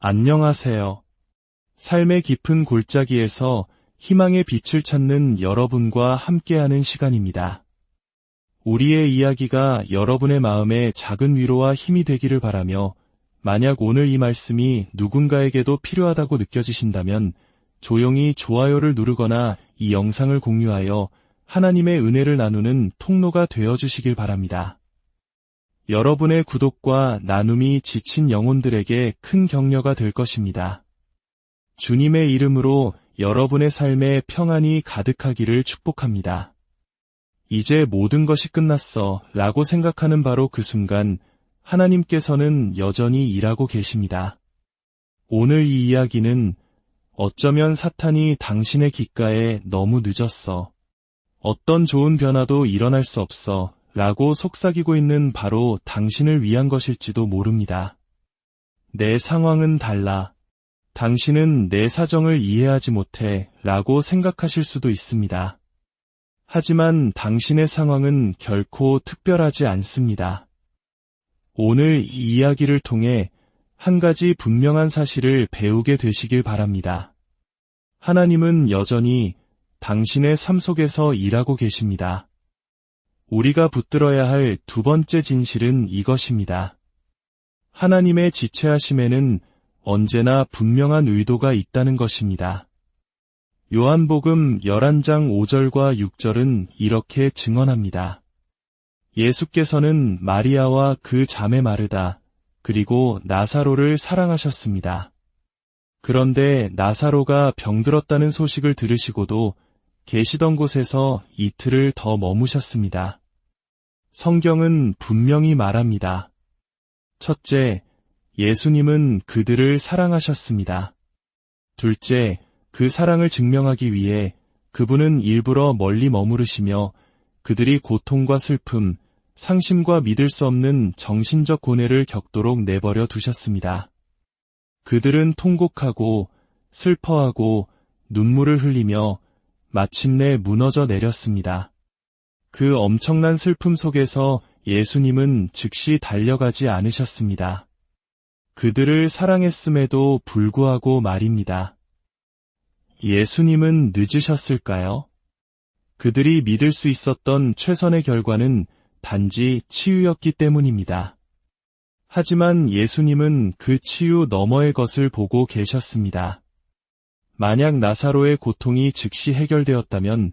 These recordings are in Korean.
안녕하세요. 삶의 깊은 골짜기에서 희망의 빛을 찾는 여러분과 함께하는 시간입니다. 우리의 이야기가 여러분의 마음에 작은 위로와 힘이 되기를 바라며, 만약 오늘 이 말씀이 누군가에게도 필요하다고 느껴지신다면 조용히 좋아요를 누르거나 이 영상을 공유하여 하나님의 은혜를 나누는 통로가 되어주시길 바랍니다. 여러분의 구독과 나눔이 지친 영혼들에게 큰 격려가 될 것입니다. 주님의 이름으로 여러분의 삶에 평안이 가득하기를 축복합니다. 이제 모든 것이 끝났어 라고 생각하는 바로 그 순간 하나님께서는 여전히 일하고 계십니다. 오늘 이 이야기는 어쩌면 사탄이 당신의 귓가에 너무 늦었어. 어떤 좋은 변화도 일어날 수 없어 라고 속삭이고 있는 바로 당신을 위한 것일지도 모릅니다. 내 상황은 달라. 당신은 내 사정을 이해하지 못해 라고 생각하실 수도 있습니다. 하지만 당신의 상황은 결코 특별하지 않습니다. 오늘 이 이야기를 통해 한 가지 분명한 사실을 배우게 되시길 바랍니다. 하나님은 여전히 당신의 삶 속에서 일하고 계십니다. 우리가 붙들어야 할 두 번째 진실은 이것입니다. 하나님의 지체하심에는 언제나 분명한 의도가 있다는 것입니다. 요한복음 11장 5절과 6절은 이렇게 증언합니다. 예수께서는 마리아와 그 자매 마르다, 그리고 나사로를 사랑하셨습니다. 그런데 나사로가 병들었다는 소식을 들으시고도 계시던 곳에서 이틀을 더 머무셨습니다. 성경은 분명히 말합니다. 첫째, 예수님은 그들을 사랑하셨습니다. 둘째, 그 사랑을 증명하기 위해 그분은 일부러 멀리 머무르시며 그들이 고통과 슬픔, 상심과 믿을 수 없는 정신적 고뇌를 겪도록 내버려 두셨습니다. 그들은 통곡하고 슬퍼하고 눈물을 흘리며 마침내 무너져 내렸습니다. 그 엄청난 슬픔 속에서 예수님은 즉시 달려가지 않으셨습니다. 그들을 사랑했음에도 불구하고 말입니다. 예수님은 늦으셨을까요? 그들이 믿을 수 있었던 최선의 결과는 단지 치유였기 때문입니다. 하지만 예수님은 그 치유 너머의 것을 보고 계셨습니다. 만약 나사로의 고통이 즉시 해결되었다면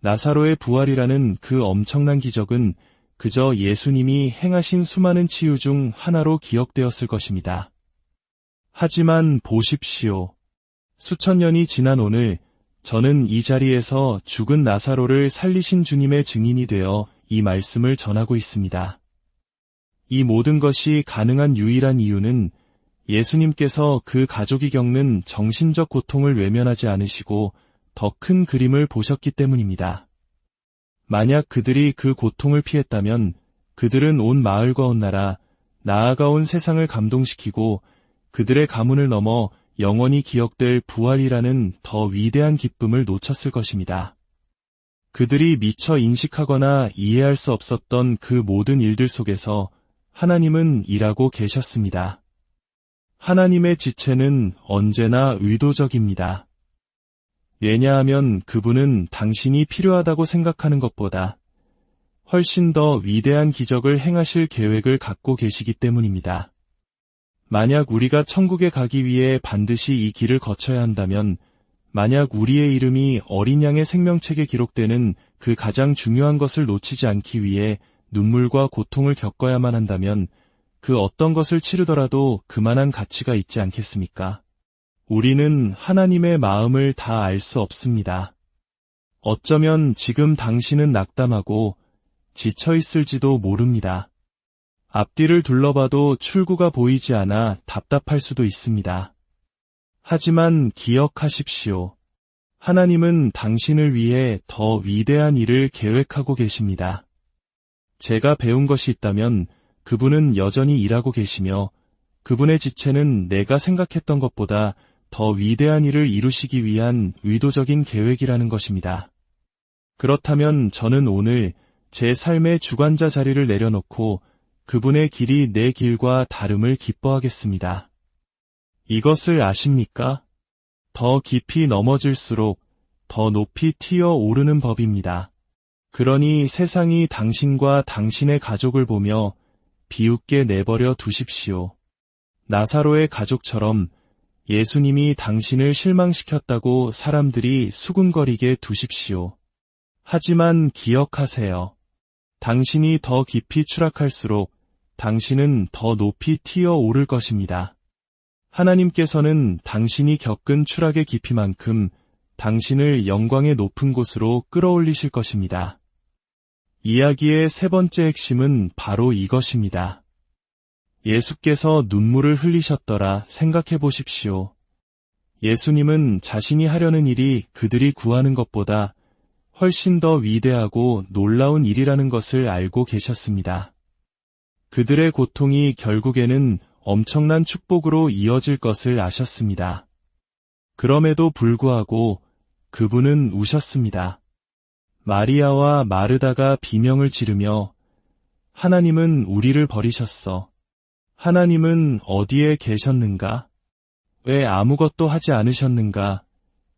나사로의 부활이라는 그 엄청난 기적은 그저 예수님이 행하신 수많은 치유 중 하나로 기억되었을 것입니다. 하지만 보십시오. 수천 년이 지난 오늘 저는 이 자리에서 죽은 나사로를 살리신 주님의 증인이 되어 이 말씀을 전하고 있습니다. 이 모든 것이 가능한 유일한 이유는 예수님께서 그 가족이 겪는 정신적 고통을 외면하지 않으시고 더 큰 그림을 보셨기 때문입니다. 만약 그들이 그 고통을 피했다면 그들은 온 마을과 온 나라, 나아가 온 세상을 감동시키고 그들의 가문을 넘어 영원히 기억될 부활이라는 더 위대한 기쁨을 놓쳤을 것입니다. 그들이 미처 인식하거나 이해할 수 없었던 그 모든 일들 속에서 하나님은 일하고 계셨습니다. 하나님의 지체는 언제나 의도적입니다. 왜냐하면 그분은 당신이 필요하다고 생각하는 것보다 훨씬 더 위대한 기적을 행하실 계획을 갖고 계시기 때문입니다. 만약 우리가 천국에 가기 위해 반드시 이 길을 거쳐야 한다면, 만약 우리의 이름이 어린 양의 생명책에 기록되는 그 가장 중요한 것을 놓치지 않기 위해 눈물과 고통을 겪어야만 한다면 그 어떤 것을 치르더라도 그만한 가치가 있지 않겠습니까? 우리는 하나님의 마음을 다 알 수 없습니다. 어쩌면 지금 당신은 낙담하고 지쳐 있을지도 모릅니다. 앞뒤를 둘러봐도 출구가 보이지 않아 답답할 수도 있습니다. 하지만 기억하십시오. 하나님은 당신을 위해 더 위대한 일을 계획하고 계십니다. 제가 배운 것이 있다면 그분은 여전히 일하고 계시며 그분의 지체는 내가 생각했던 것보다 더 위대한 일을 이루시기 위한 의도적인 계획이라는 것입니다. 그렇다면 저는 오늘 제 삶의 주관자 자리를 내려놓고 그분의 길이 내 길과 다름을 기뻐하겠습니다. 이것을 아십니까? 더 깊이 넘어질수록 더 높이 튀어 오르는 법입니다. 그러니 세상이 당신과 당신의 가족을 보며 비웃게 내버려 두십시오. 나사로의 가족처럼 예수님이 당신을 실망시켰다고 사람들이 수군거리게 두십시오. 하지만 기억하세요. 당신이 더 깊이 추락할수록 당신은 더 높이 튀어 오를 것입니다. 하나님께서는 당신이 겪은 추락의 깊이만큼 당신을 영광의 높은 곳으로 끌어올리실 것입니다. 이야기의 세 번째 핵심은 바로 이것입니다. 예수께서 눈물을 흘리셨더라 생각해 보십시오. 예수님은 자신이 하려는 일이 그들이 구하는 것보다 훨씬 더 위대하고 놀라운 일이라는 것을 알고 계셨습니다. 그들의 고통이 결국에는 엄청난 축복으로 이어질 것을 아셨습니다. 그럼에도 불구하고 그분은 우셨습니다. 마리아와 마르다가 비명을 지르며 하나님은 우리를 버리셨어. 하나님은 어디에 계셨는가? 왜 아무것도 하지 않으셨는가?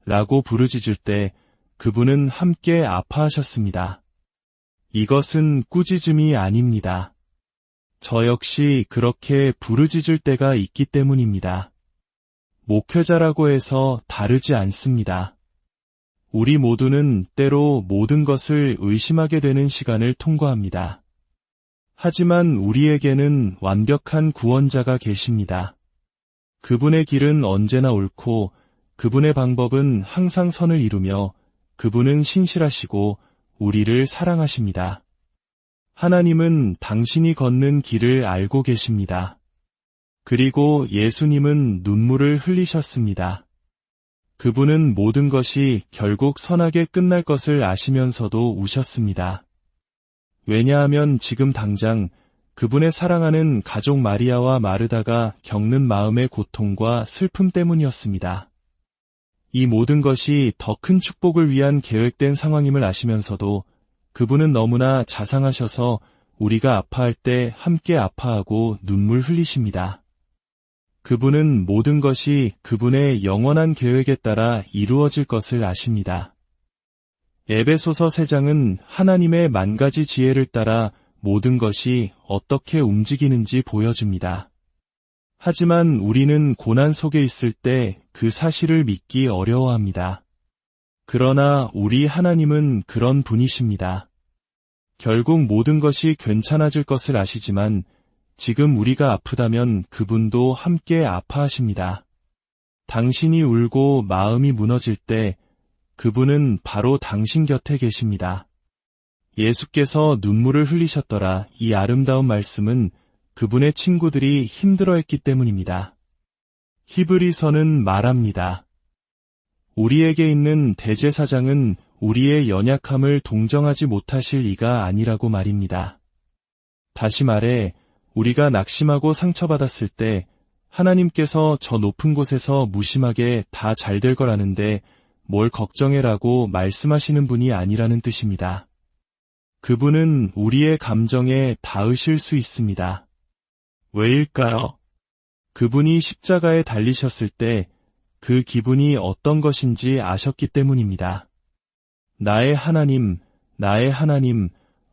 라고 부르짖을 때 그분은 함께 아파하셨습니다. 이것은 꾸짖음이 아닙니다. 저 역시 그렇게 부르짖을 때가 있기 때문입니다. 목회자라고 해서 다르지 않습니다. 우리 모두는 때로 모든 것을 의심하게 되는 시간을 통과합니다. 하지만 우리에게는 완벽한 구원자가 계십니다. 그분의 길은 언제나 옳고 그분의 방법은 항상 선을 이루며 그분은 신실하시고 우리를 사랑하십니다. 하나님은 당신이 걷는 길을 알고 계십니다. 그리고 예수님은 눈물을 흘리셨습니다. 그분은 모든 것이 결국 선하게 끝날 것을 아시면서도 우셨습니다. 왜냐하면 지금 당장 그분의 사랑하는 가족 마리아와 마르다가 겪는 마음의 고통과 슬픔 때문이었습니다. 이 모든 것이 더 큰 축복을 위한 계획된 상황임을 아시면서도 그분은 너무나 자상하셔서 우리가 아파할 때 함께 아파하고 눈물 흘리십니다. 그분은 모든 것이 그분의 영원한 계획에 따라 이루어질 것을 아십니다. 에베소서 3장은 하나님의 만가지 지혜를 따라 모든 것이 어떻게 움직이는지 보여줍니다. 하지만 우리는 고난 속에 있을 때 그 사실을 믿기 어려워합니다. 그러나 우리 하나님은 그런 분이십니다. 결국 모든 것이 괜찮아질 것을 아시지만 지금 우리가 아프다면 그분도 함께 아파하십니다. 당신이 울고 마음이 무너질 때 그분은 바로 당신 곁에 계십니다. 예수께서 눈물을 흘리셨더라. 이 아름다운 말씀은 그분의 친구들이 힘들어했기 때문입니다. 히브리서는 말합니다. 우리에게 있는 대제사장은 우리의 연약함을 동정하지 못하실 이가 아니라고 말입니다. 다시 말해 우리가 낙심하고 상처받았을 때 하나님께서 저 높은 곳에서 무심하게 다 잘 될 거라는데 뭘 걱정해라고 말씀하시는 분이 아니라는 뜻입니다. 그분은 우리의 감정에 닿으실 수 있습니다. 왜일까요? 그분이 십자가에 달리셨을 때 그 기분이 어떤 것인지 아셨기 때문입니다. 나의 하나님,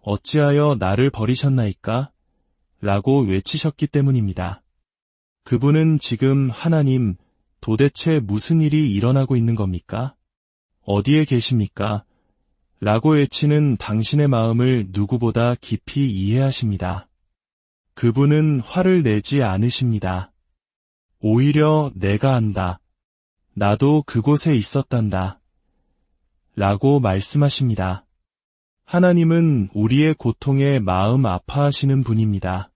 어찌하여 나를 버리셨나이까? 라고 외치셨기 때문입니다. 그분은 지금 하나님, 도대체 무슨 일이 일어나고 있는 겁니까? 어디에 계십니까? 라고 외치는 당신의 마음을 누구보다 깊이 이해하십니다. 그분은 화를 내지 않으십니다. 오히려 내가 안다. 나도 그곳에 있었단다. 라고 말씀하십니다. 하나님은 우리의 고통에 마음 아파하시는 분입니다.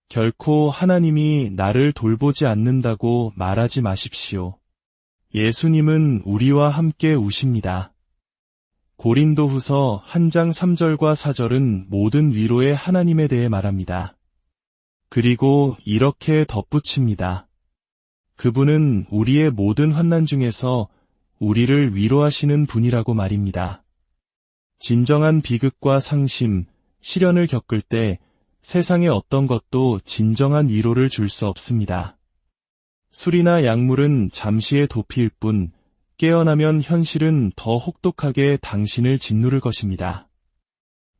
결코 하나님이 나를 돌보지 않는다고 말하지 마십시오. 예수님은 우리와 함께 우십니다. 고린도후서 1장 3절과 4절은 모든 위로의 하나님에 대해 말합니다. 그리고 이렇게 덧붙입니다. 그분은 우리의 모든 환난 중에서 우리를 위로하시는 분이라고 말입니다. 진정한 비극과 상심, 시련을 겪을 때 세상의 어떤 것도 진정한 위로를 줄 수 없습니다. 술이나 약물은 잠시의 도피일 뿐 깨어나면 현실은 더 혹독하게 당신을 짓누를 것입니다.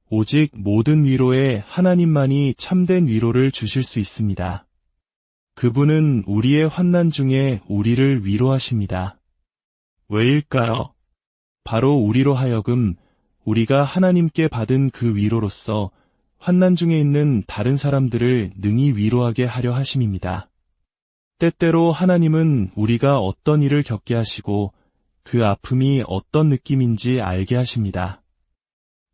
오직 모든 위로에 하나님만이 참된 위로를 주실 수 있습니다. 그분은 우리의 환난 중에 우리를 위로하십니다. 왜일까요? 바로 우리로 하여금 우리가 하나님께 받은 그 위로로서 환난 중에 있는 다른 사람들을 능히 위로하게 하려 하심입니다. 때때로 하나님은 우리가 어떤 일을 겪게 하시고 그 아픔이 어떤 느낌인지 알게 하십니다.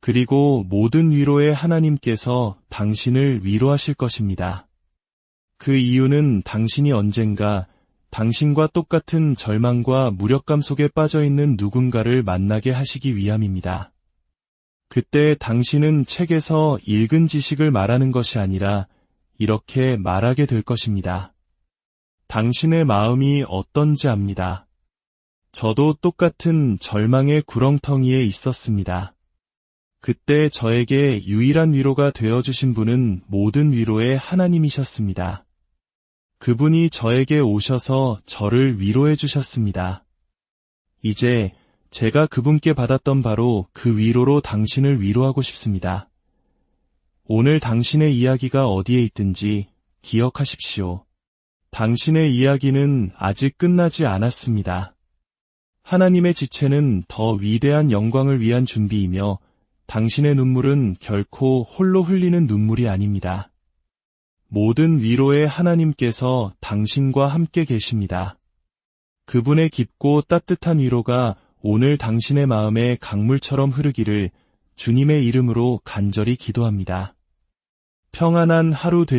그리고 모든 위로에 하나님께서 당신을 위로하실 것입니다. 그 이유는 당신이 언젠가 당신과 똑같은 절망과 무력감 속에 빠져있는 누군가를 만나게 하시기 위함입니다. 그때 당신은 책에서 읽은 지식을 말하는 것이 아니라 이렇게 말하게 될 것입니다. 당신의 마음이 어떤지 압니다. 저도 똑같은 절망의 구렁텅이에 있었습니다. 그때 저에게 유일한 위로가 되어주신 분은 모든 위로의 하나님이셨습니다. 그분이 저에게 오셔서 저를 위로해 주셨습니다. 이제 제가 그분께 받았던 바로 그 위로로 당신을 위로하고 싶습니다. 오늘 당신의 이야기가 어디에 있든지 기억하십시오. 당신의 이야기는 아직 끝나지 않았습니다. 하나님의 지체는 더 위대한 영광을 위한 준비이며 당신의 눈물은 결코 홀로 흘리는 눈물이 아닙니다. 모든 위로에 하나님께서 당신과 함께 계십니다. 그분의 깊고 따뜻한 위로가 오늘 당신의 마음에 강물처럼 흐르기를 주님의 이름으로 간절히 기도합니다. 평안한 하루 되시길